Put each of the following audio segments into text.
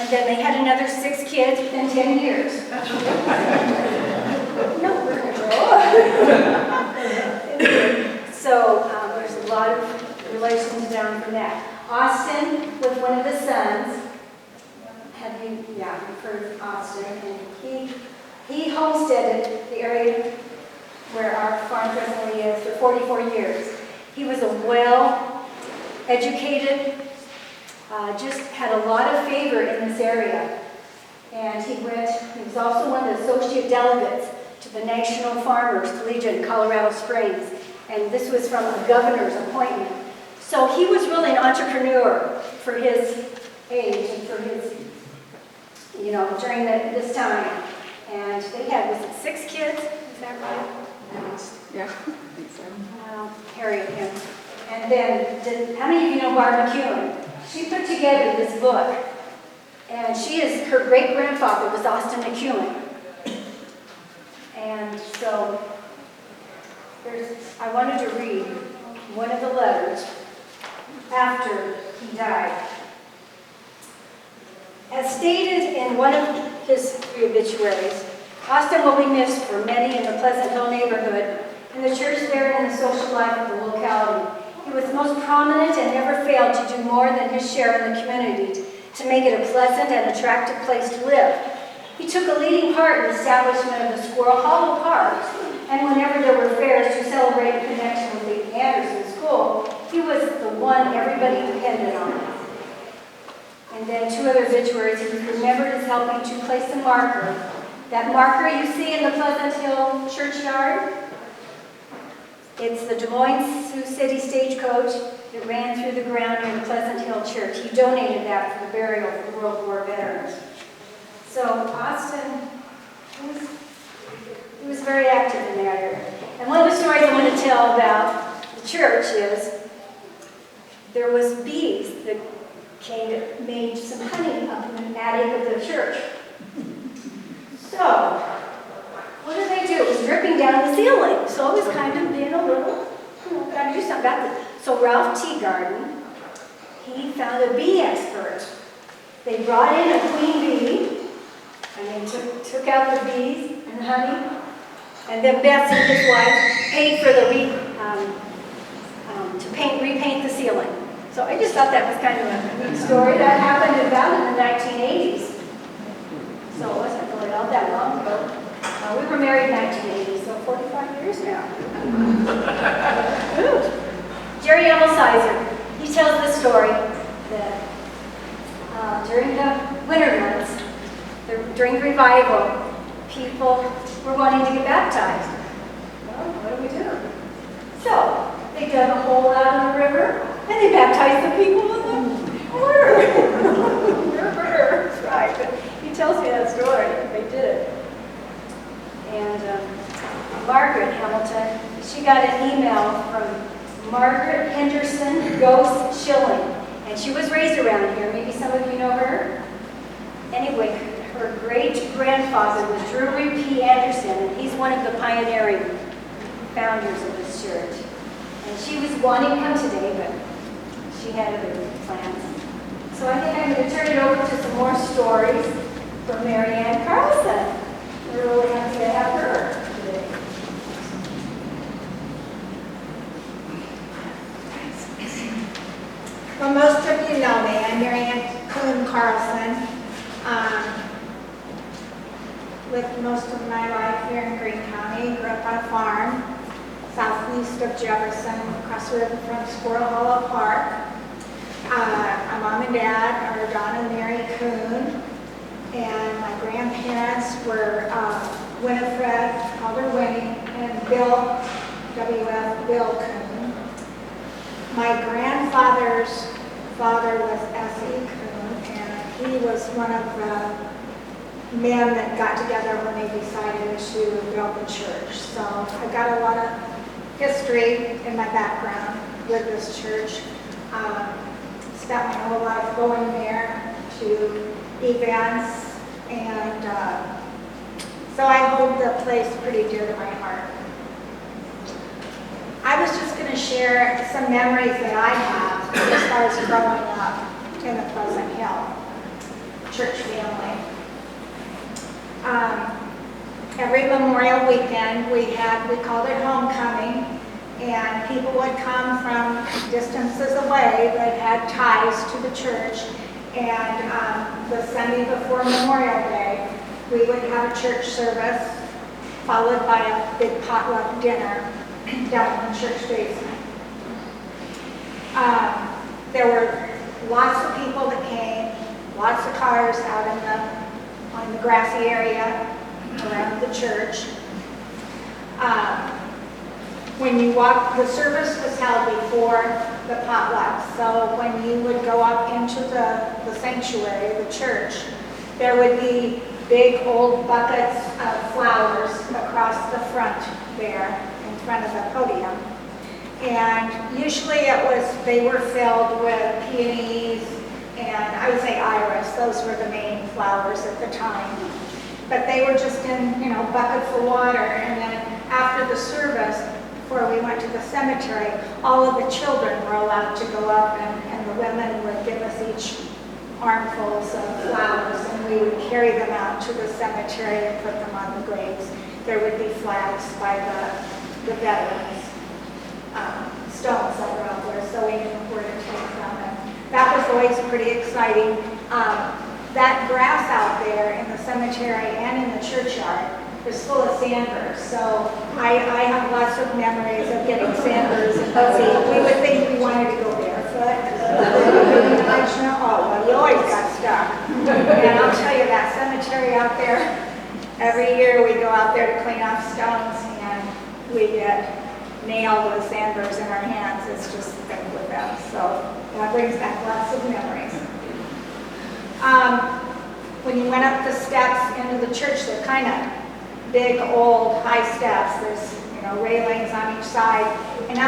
And then they had another 6 kids within 10 years. No, we're going to grow. So there's a lot of relations down from that. Austin was one of the sons. You've heard of Austin. And he homesteaded the area where our farm presently is for 44 years. He was a well-educated, just had a lot of favor in this area. And he was also one of the associate delegates to the National Farmers Collegiate in Colorado Springs. And this was from a governor's appointment. So he was really an entrepreneur for his age and for his, during this time. And they had, was it 6 kids? Is that right? Yeah, I think so. Harriet him. And then, how many of you know Barb McEwen? She put together this book. And her great-grandfather was Austin McEwen. And so, I wanted to read one of the letters after he died. As stated in one of his obituaries, Austin will be missed for many in the Pleasant Hill neighborhood, and the church there and the social life of the locality. He was most prominent and never failed to do more than his share in the community to make it a pleasant and attractive place to live. He took a leading part in the establishment of the Squirrel Hollow Park, and whenever there were fairs to celebrate in connection with the Anderson School, he was the one everybody depended on. And then 2 other obituaries, he was remembered as helping to place a marker. That marker you see in the Pleasant Hill churchyard, it's the Des Moines Sioux City stagecoach that ran through the ground near the Pleasant Hill Church. He donated that for the burial for World War veterans. So Austin, he was very active in that area. And one of the stories I want to tell about the church is there was bees that made some honey up in the attic of the church. So, what did they do? It was dripping down the ceiling. So it was kind of being a little, got to do something about this. So Ralph Teagarden, he found a bee expert. They brought in a queen bee, and they took out the bees and the honey, and then Beth and his wife paid for the repaint the ceiling. So I just thought that was kind of a neat story. That happened about in the 1980s. So it wasn't really all that long ago. We were married in 1980, so 45 years now. Jerry Emelsizer, he tells the story that during the winter months, during the revival, people were wanting to get baptized. Well, what do we do? So they dug a hole out in the river, and they baptized the people in the water. That's right. He tells me that story. They did it. And Margaret Hamilton, she got an email from Margaret Henderson Ghost Schilling. And she was raised around here. Maybe some of you know her. Anyway, her great-grandfather was Drury P. Anderson, and he's one of the pioneering founders of this church. And she was wanting to come today, but she had other plans. So I think I'm going to turn it over to some more stories from Marianne Carlson. We're really happy to have her today. Well, most of you know me. I'm Marianne Carlson. Lived most of my life here in Greene County. Grew up on a farm southeast of Jefferson, across the river from Squirrel Hollow Park. My mom and dad are Don and Mary Coon, and my grandparents were Winifred, called her Winnie, and Bill, W.F. Bill Coon. My grandfather's father was S.E. Coon, and he was one of the men that got together when they decided to build the church. So I've got a lot of history in my background with this church. Spent my whole life going there to events, and so I hold the place pretty dear to my heart. I was just going to share some memories that I have as far as growing up in the Pleasant Hill church family. Every Memorial weekend we called it homecoming, and people would come from distances away that had ties to the church. And the Sunday before Memorial Day, we would have a church service followed by a big potluck dinner down in the church basement. There were lots of people that came, lots of cars out on the grassy area around the church. When you walk, the service was held before the potluck, so when you would go up into the sanctuary, the church, there would be big old buckets of flowers across the front there, in front of the podium. And usually they were filled with peonies and I would say iris. Those were the main flowers at the time. But they were just in, buckets of water. And then after the service, before we went to the cemetery, all of the children were allowed to go up and the women would give us each armfuls of flowers, and we would carry them out to the cemetery and put them on the graves. There would be flags by the veterans, stones that were out there, so we knew where to take them. And that was always pretty exciting. That grass out there in the cemetery and in the churchyard is full of sandburrs, so I have lots of memories of getting sandburrs and fuzzy. We would think we wanted to go barefoot. Oh, well, you always got stuck. And I'll tell you, that cemetery out there, every year we go out there to clean off stones and we get nailed with sandburrs in our hands. It's just a thing with them. So that brings back lots of memories. When you went up the steps into the church, they're kind of big, old, high steps. There's railings on each side. And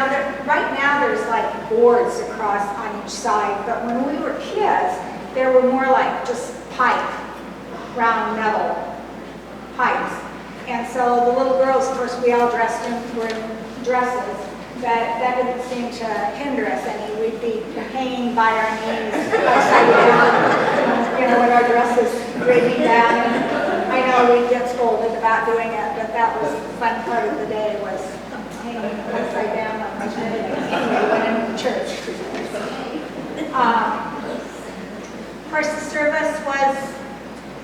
right now there's like boards across on each side. But when we were kids, there were more like just pipe, round metal pipes. And so the little girls, of course, we all were in dresses. That didn't seem to hinder us any. We'd be hanging by our knees upside down, with our dresses draping down. And I know we'd get scolded about doing it, but that was the fun part of the day, was hanging upside down on my bed anyway, went into church. Of course, the service was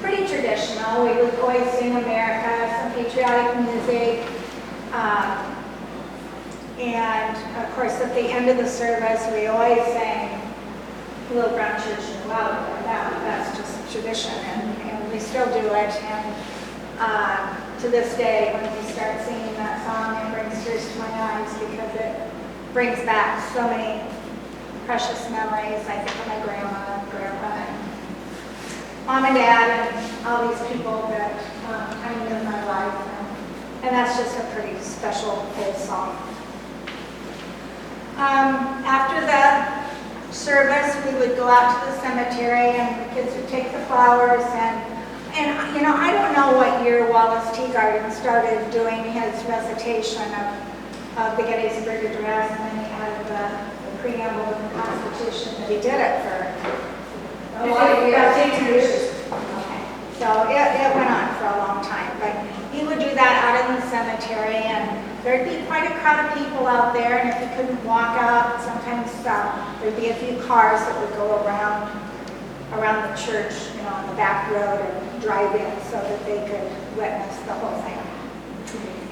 pretty traditional. We would always sing America, some patriotic music. And of course, at the end of the service, we always sang Little Brown Church in Louder. That's just tradition, and we still do it. And to this day, when we start singing that song, it brings tears to my eyes because it brings back so many precious memories. I think of my grandma and grandpa and mom and dad and all these people that I knew in my life. And that's just a pretty special old song. After the service, we would go out to the cemetery and the kids would take the flowers and I don't know what year Wallace Teagarden started doing his recitation of the Gettysburg Address, and then he added the preamble of the Constitution, but he did it for about 8 years. Okay. So it went on for a long time, but he would do that out in the cemetery, and there'd be quite a crowd of people out there, and if you couldn't walk out, sometimes there'd be a few cars that would go around the church, on the back road and drive in so that they could witness the whole thing.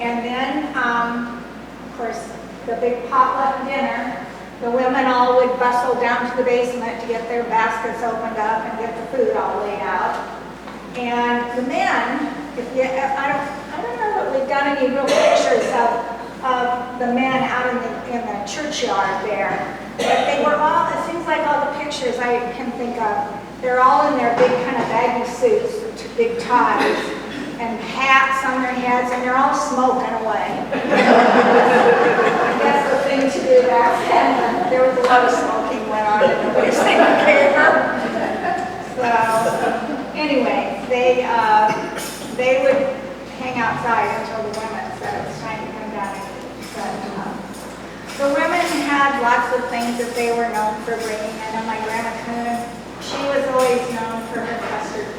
And then, of course, the big potluck dinner, the women all would bustle down to the basement to get their baskets opened up and get the food all laid out. And the men, I don't know that we've got any real pictures of the men out in the churchyard there. But they were all, it seems like all the pictures I can think of, they're all in their big kind of baggy suits, big ties, and hats on their heads, and they're all smoking away. That's the thing to do back then. There was a lot of smoking went on, and nobody seemed to care. So, anyway, they would hang outside until the women said it was time to come down and eat. But the women had lots of things that they were known for bringing. I know my Grandma Coon, she was always known for her custard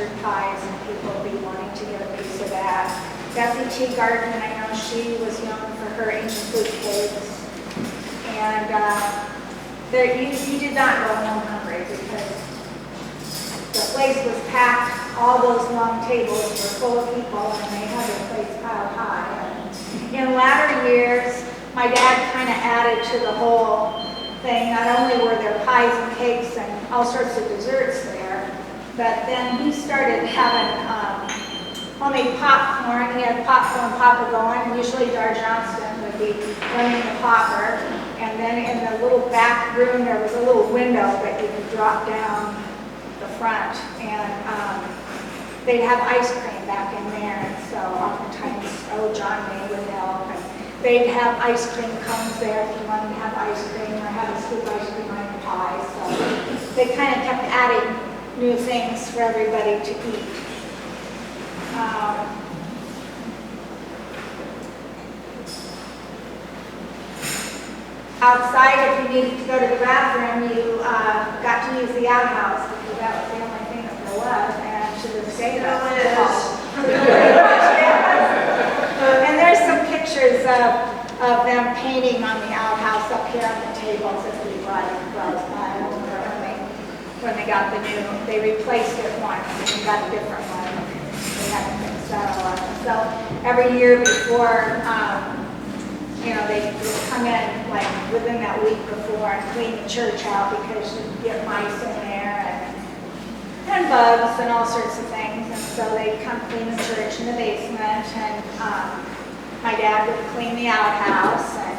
custard pies, and people would be wanting to get a piece of that. Bessie T. Garden, I know she was known for her ancient food cakes. And you did not go home hungry because the place was packed. All those long tables were full of people, and they had their plates piled high. And in latter years, my dad kind of added to the whole thing. Not only were there pies and cakes and all sorts of desserts there, but then he started having homemade popcorn. He had popcorn popper going, and usually Dar Johnston would be running the popper. And then in the little back room, there was a little window that you could drop down the front, and they'd have ice cream back in there. And so oftentimes, John May would help. And they'd have ice cream cones there if you wanted to have ice cream or have a scoop ice cream on your pie. So they kind of kept adding new things for everybody to eat. Outside, if you needed to go to the bathroom, you got to use the outhouse because that was the only thing that there was, and to this day that's And there's some pictures of them painting on the outhouse up here on the tables if you like. When they got the new, they replaced it once and they got a different one. They had to fix that all up. So every year before, they would come in like within that week before and clean the church out because you get mice in there and bugs and all sorts of things. And so they'd come clean the church in the basement, and my dad would clean the outhouse. And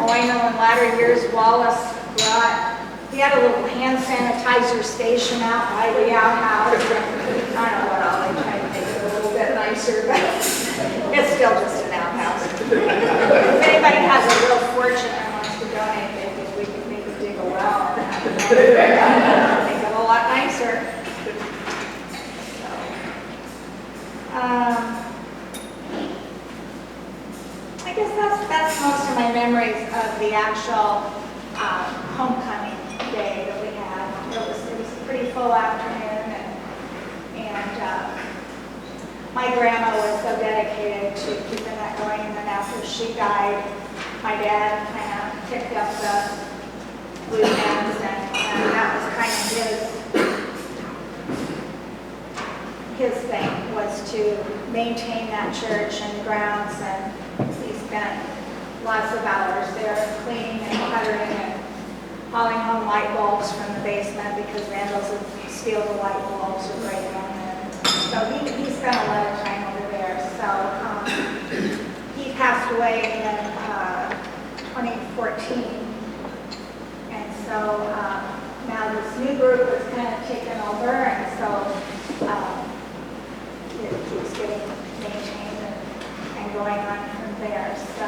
I know in latter years Wallace he had a little hand sanitizer station out by the outhouse. I don't know what all, they tried to make it a little bit nicer, but it's still just an outhouse. If anybody has a real fortune and wants to donate it, we could maybe dig a well and make it a lot nicer. I guess that's most of my memories of the actual homecoming day that we had. It was a pretty full afternoon, and my grandma was so dedicated to keeping that going. And then after she died, my dad kind of picked up the loose ends, and that was kind of his thing, was to maintain that church and the grounds. And he spent lots of hours there cleaning and puttering and hauling home light bulbs from the basement because vandals would steal the light bulbs or break them. And so he spent a lot of time over there. So he passed away in 2014. And so now this new group is kind of taken over, and so it keeps getting maintained and going on from there. So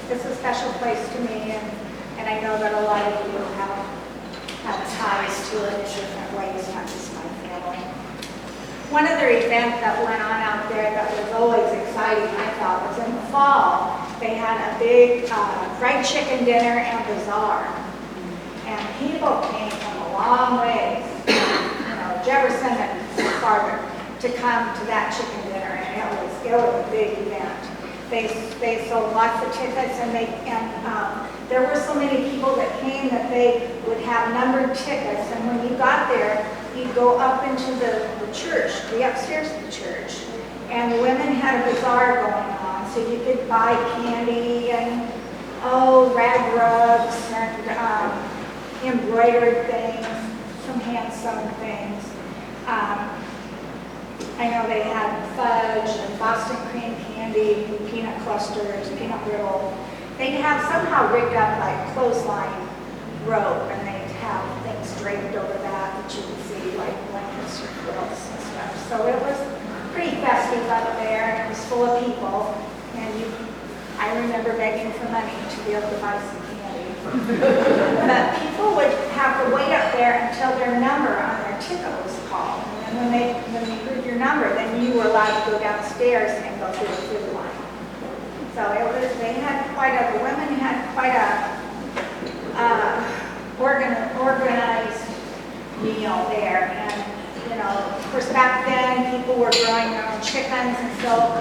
it's a special place to me, and I know that a lot of you have ties to it in different ways, not just my family. One other event that went on out there that was always exciting, I thought, was in the fall. They had a big fried chicken dinner and bazaar. And people came from a long ways, Jefferson and farther, to come to that chicken dinner, and it was a big event. They sold lots of tickets, and there were so many people that came that they would have numbered tickets. And when you got there, you'd go up into the church, the upstairs of the church, and the women had a bazaar going on, so you could buy candy and rag rugs and embroidered things, some hand-sewn things. I know they had fudge and Boston cream candy, peanut clusters, peanut brittle. They'd have somehow rigged up like clothesline rope, and they'd have things draped over that you could see, like blankets or quilts and stuff. So it was pretty festive up there, and it was full of people. And I remember begging for money to be able to buy some candy. But people would have to wait up there until their number on their ticket was called. And when you heard your number, then you were allowed to go downstairs and go through the food line. So the women had quite a organized meal there. And chickens, and so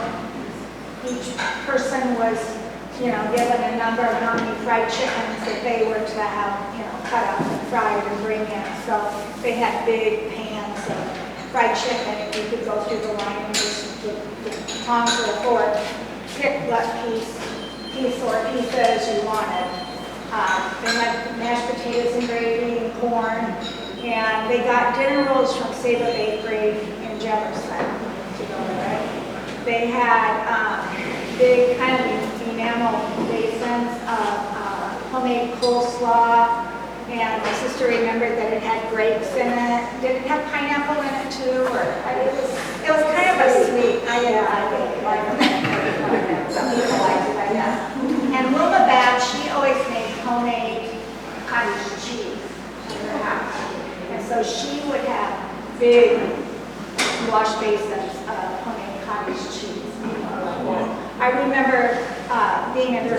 each person was, given a number of how many fried chickens that they were to have, cut up and fried and bring in. So they had big pans of fried chicken. You could go through the line and just with tongs or a fork, pick what piece or pieces you wanted. They had mashed potatoes and gravy and corn, and they got dinner rolls from Saba Bakery in Jefferson to go with it. They had big kind of enamel basins of homemade coleslaw, and my sister remembered that it had grapes in it. Did it have pineapple in it too? Or it was kind of a sweet. I didn't like it. Some people liked it, I guess. And Wilma Babb, she always made homemade cottage cheese in her house. And so she would have big wash basins of homemade cottage cheese. I remember being at her